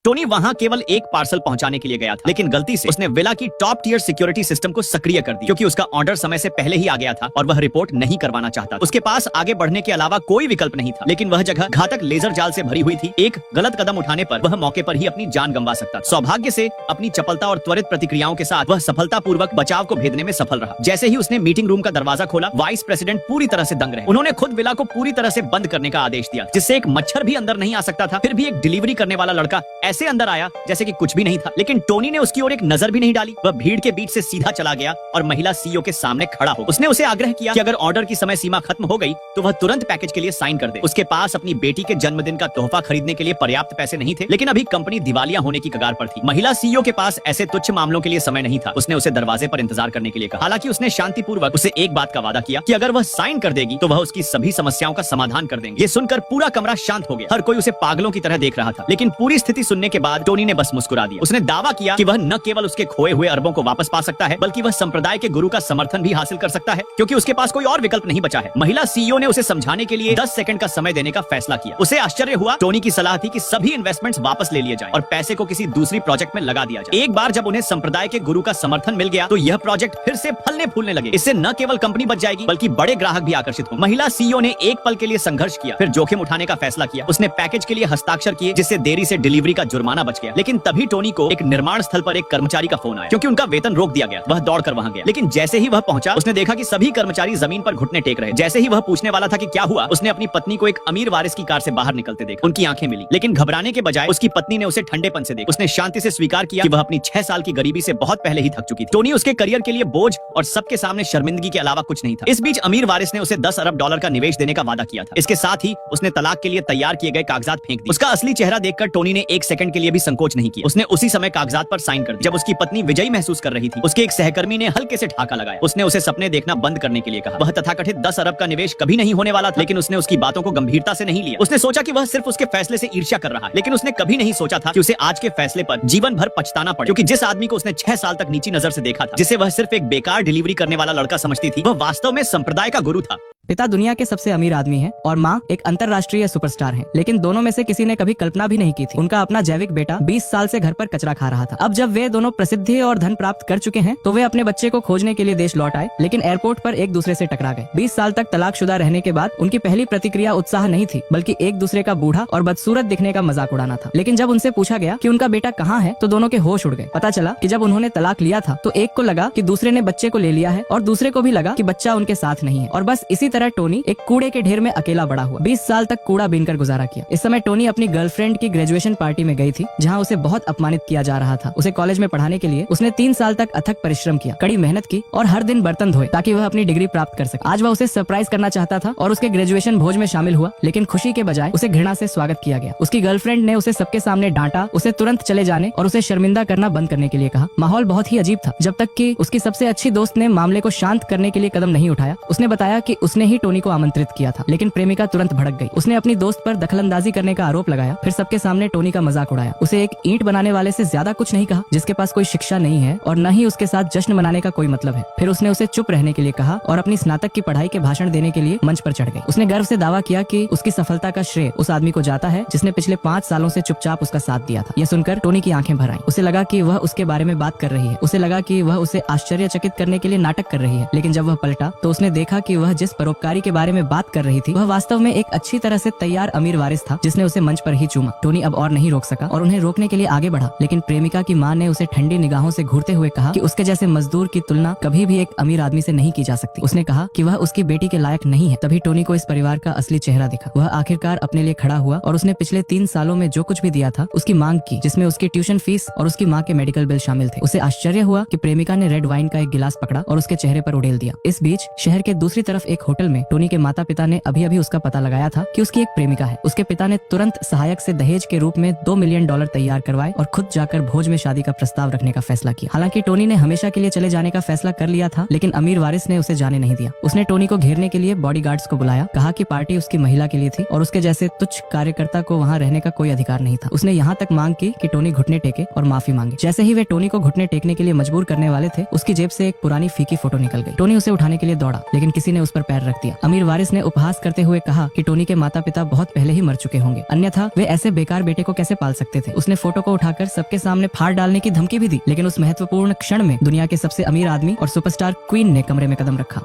Tony वहाँ केवल एक पार्सल पहुँचाने के लिए गया था, लेकिन गलती से उसने विला की टॉप टियर सिक्योरिटी सिस्टम को सक्रिय कर दिया, क्योंकि उसका ऑर्डर समय से पहले ही आ गया था और वह रिपोर्ट नहीं करवाना चाहता। उसके पास आगे बढ़ने के अलावा कोई विकल्प नहीं था, लेकिन वह जगह घातक लेजर जाल से भरी हुई थी। एक गलत कदम उठाने पर वह मौके पर ही अपनी जान गंवा सकता। सौभाग्य से अपनी चपलता और त्वरित प्रतिक्रियाओं के साथ वह सफलतापूर्वक बचाव को भेदने में सफल रहा। जैसे ही उसने मीटिंग रूम का दरवाजा खोला, वाइस प्रेसिडेंट पूरी तरह से दंग रहे। उन्होंने खुद विला को पूरी तरह से बंद करने का आदेश दिया, जिससे एक मच्छर भी अंदर नहीं आ सकता था। फिर भी एक डिलीवरी करने वाला लड़का ऐसे अंदर आया जैसे कि कुछ भी नहीं था, लेकिन टोनी ने उसकी ओर एक नजर भी नहीं डाली। वह भीड़ के बीच से सीधा चला गया और महिला सीईओ के सामने खड़ा हो उसने उसे आग्रह किया कि अगर ऑर्डर की समय सीमा खत्म हो गई तो वह तुरंत पैकेज के लिए साइन कर दे। उसके पास अपनी बेटी के जन्मदिन का तोहफा खरीदने के लिए पर्याप्त पैसे नहीं थे, लेकिन अभी कंपनी दिवालिया होने की कगार पर थी। महिला सीईओ के पास ऐसे तुच्छ मामलों के लिए समय नहीं था। उसने उसे दरवाजे पर इंतजार करने के लिए कहा। हालांकि उसने शांतिपूर्वक उसे एक बात का वादा किया कि अगर वह साइन कर देगी तो वह उसकी सभी समस्याओं का समाधान कर देंगे। ये सुनकर पूरा कमरा शांत हो गया। हर कोई उसे पागलों की तरह देख रहा था, लेकिन पूरी स्थिति सुनने के बाद टोनी ने बस मुस्कुरा दिया। उसने दावा किया कि वह न केवल उसके खोए हुए अरबों को वापस पा सकता है, बल्कि वह संप्रदाय के गुरु का समर्थन भी हासिल कर सकता है, क्योंकि उसके पास कोई और विकल्प नहीं बचा है। महिला सीईओ ने उसे समझाने के लिए 10 सेकंड का समय देने का फैसला किया। उसे आश्चर्य हुआ। टोनी की सलाह थी कि सभी इन्वेस्टमेंट्स वापस ले लिए जाएं और पैसे को किसी दूसरी प्रोजेक्ट में लगा दिया जाए। एक बार जब उन्हें संप्रदाय के गुरु का समर्थन मिल गया तो यह प्रोजेक्ट फिर से फलने फूलने लगे। इससे न केवल कंपनी बच जाएगी, बल्कि बड़े ग्राहक भी आकर्षित होंगे। महिला सीईओ ने एक पल के लिए संघर्ष किया, फिर जोखिम उठाने का फैसला किया। उसने पैकेज के लिए हस्ताक्षर किए, जिससे देरी से डिलीवरी का जुर्माना बच गया। लेकिन तभी टोनी को एक निर्माण स्थल पर एक कर्मचारी का फोन आया, क्योंकि उनका वेतन रोक दिया गया। वह दौड़कर वहां गया, लेकिन जैसे ही वह पहुंचा उसने देखा कि सभी कर्मचारी जमीन पर घुटने टेक रहे। जैसे ही वह पूछने वाला था कि क्या हुआ, उसने अपनी पत्नी को एक अमीर वारिस की कार से बाहर निकलते देखा। उनकी आंखें मिली, लेकिन घबराने के बजाय उसकी पत्नी ने उसे ठंडेपन से देखा। उसने शांति से स्वीकार किया कि वह अपनी 6 साल की गरीबी से बहुत पहले ही थक चुकी थी। टोनी उसके करियर के लिए बोझ और सबके सामने शर्मिंदगी के अलावा कुछ नहीं था। इस बीच अमीर वारिस ने उसे 10 अरब डॉलर का निवेश देने का वादा किया था। इसके साथ ही उसने तलाक के लिए तैयार किए गए कागजात फेंक दिए। उसका असली चेहरा देखकर टोनी ने एक सेकंड के लिए भी संकोच नहीं किया। उसने उसी समय कागजात पर साइन कर दिया। जब उसकी पत्नी विजयी महसूस कर रही थी, उसके एक सहकर्मी ने हल्के से ठाका लगाया। उसने उसे सपने देखना बंद करने के लिए कहा। वह तथाकथित 10 अरब का निवेश कभी नहीं होने वाला था, लेकिन उसने उसकी बातों को गंभीरता से नहीं लिया। उसने सोचा कि वह सिर्फ उसके फैसले से ईर्ष्या कर रहा है, लेकिन उसने कभी नहीं सोचा था कि उसे आज के फैसले पर जीवन भर पछताना पड़े, क्योंकि जिस आदमी को उसने 6 साल तक नीची नजर से देखा था, जिसे वह सिर्फ एक बेकार डिलीवरी करने वाला लड़का समझती थी, वह वास्तव में संप्रदाय का गुरु था। पिता दुनिया के सबसे अमीर आदमी हैं और माँ एक अंतरराष्ट्रीय सुपरस्टार हैं, लेकिन दोनों में से किसी ने कभी कल्पना भी नहीं की थी उनका अपना जैविक बेटा 20 साल से घर पर कचरा खा रहा था। अब जब वे दोनों प्रसिद्धि और धन प्राप्त कर चुके हैं तो वे अपने बच्चे को खोजने के लिए देश लौट आए, लेकिन एयरपोर्ट पर एक दूसरे से टकरा गए। 20 साल तक तलाकशुदा रहने के बाद उनकी पहली प्रतिक्रिया उत्साह नहीं थी, बल्कि एक दूसरे का बूढ़ा और बदसूरत दिखने का मजाक उड़ाना था। लेकिन जब उनसे पूछा गया कि उनका बेटा कहाँ है तो दोनों के होश उड़ गए। पता चला कि जब उन्होंने तलाक लिया था तो एक को लगा कि दूसरे ने बच्चे को ले लिया है और दूसरे को भी लगा कि बच्चा उनके साथ नहीं है, और बस इसी तरह टोनी एक कूड़े के ढेर में अकेला बड़ा हुआ। 20 साल तक कूड़ा बीनकर गुजारा किया। इस समय टोनी अपनी गर्लफ्रेंड की ग्रेजुएशन पार्टी में गई थी, जहां उसे बहुत अपमानित किया जा रहा था। उसे कॉलेज में पढ़ाने के लिए उसने 3 साल तक अथक परिश्रम किया, कड़ी मेहनत की और हर दिन बर्तन धोए ताकि वह अपनी डिग्री प्राप्त कर सके। आज वह उसे सरप्राइज करना चाहता था और उसके ग्रेजुएशन भोज में शामिल हुआ, लेकिन खुशी के बजाय उसे घृणा से स्वागत किया गया। उसकी गर्लफ्रेंड ने उसे सबके सामने डांटा, उसे तुरंत चले जाने और उसे शर्मिंदा करना बंद करने के लिए कहा। माहौल बहुत ही अजीब था, जब तक कि उसकी सबसे अच्छी दोस्त ने मामले को शांत करने के लिए कदम नहीं उठाया। उसने बताया कि उसने ही टोनी को आमंत्रित किया था, लेकिन प्रेमिका तुरंत भड़क गई। उसने अपनी दोस्त पर दखलंदाजी करने का आरोप लगाया, फिर सबके सामने टोनी का मजाक उड़ाया। उसे एक ईंट बनाने वाले से ज्यादा कुछ नहीं कहा, जिसके पास कोई शिक्षा नहीं है और न ही उसके साथ जश्न मनाने का कोई मतलब है। फिर उसने उसे चुप रहने के लिए कहा और अपनी स्नातक की पढ़ाई के भाषण देने के लिए मंच पर चढ़ गई। उसने गर्व से दावा किया कि उसकी सफलता का श्रेय उस आदमी को जाता है जिसने पिछले 5 सालों से चुपचाप उसका साथ दिया था। यह सुनकर टोनी की आंखें भर आईं। उसे लगा कि वह उसके बारे में बात कर रही है। उसे लगा कि वह उसे आश्चर्यचकित करने के लिए नाटक कर रही है, लेकिन जब वह पलटा तो उसने देखा कि वह जिस परोपकारी के बारे में बात कर रही थी वह वास्तव में एक अच्छी तरह से तैयार अमीर वारिस था, जिसने उसे मंच पर ही चूमा। टोनी अब और नहीं रोक सका और उन्हें रोकने के लिए आगे बढ़ा, लेकिन प्रेमिका की मां ने उसे ठंडी निगाहों से घूरते हुए कहा कि उसके जैसे मजदूर की तुलना कभी भी एक अमीर आदमी से नहीं की जा सकती। उसने कहा कि वह उसकी बेटी के लायक नहीं है। तभी टोनी को इस परिवार का असली चेहरा दिखा। वह आखिरकार अपने लिए खड़ा हुआ और उसने पिछले 3 सालों में जो कुछ भी दिया था उसकी मांग की, जिसमें उसकी ट्यूशन फीस और उसकी माँ के मेडिकल बिल शामिल थे। उसे आश्चर्य हुआ कि प्रेमिका ने रेड वाइन का एक गिलास पकड़ा और उसके चेहरे पर उड़ेल दिया। इस बीच शहर के दूसरी तरफ एक होटल में टोनी के माता पिता ने अभी अभी उसका पता लगाया था कि उसकी एक प्रेमिका है। उसके पिता ने तुरंत सहायक से दहेज के रूप में $2 मिलियन तैयार करवाए और खुद जाकर भोज में शादी का प्रस्ताव रखने का फैसला किया। हालांकि टोनी ने हमेशा के लिए चले जाने का फैसला कर लिया था, लेकिन अमीर वारिस ने उसे जाने नहीं दिया। उसने टोनी को घेरने के लिए बॉडीगार्ड्स को बुलाया, कहा कि पार्टी उसकी महिला के लिए थी और उसके जैसे तुच्छ कार्यकर्ता को वहाँ रहने का कोई अधिकार नहीं था। उसने यहाँ तक मांग की कि टोनी घुटने टेके और माफी मांगे। जैसे ही वे टोनी को घुटने टेकने के लिए मजबूर करने वाले थे, उसकी जेब से एक पुरानी फीकी फोटो निकल गई। टोनी उसे उठाने के लिए दौड़ा, लेकिन किसी ने उस पर पैर रख दिया। अमीर वारिस ने उपहास करते हुए कहा कि टोनी के माता पिता बहुत पहले ही मर चुके होंगे, अन्यथा वे ऐसे बेकार बेटे को कैसे पाल सकते थे। उसने फोटो को उठाकर सबके सामने फाड़ डालने की धमकी भी दी, लेकिन उस महत्वपूर्ण क्षण में दुनिया के सबसे अमीर आदमी और सुपरस्टार क्वीन ने कमरे में कदम रखा।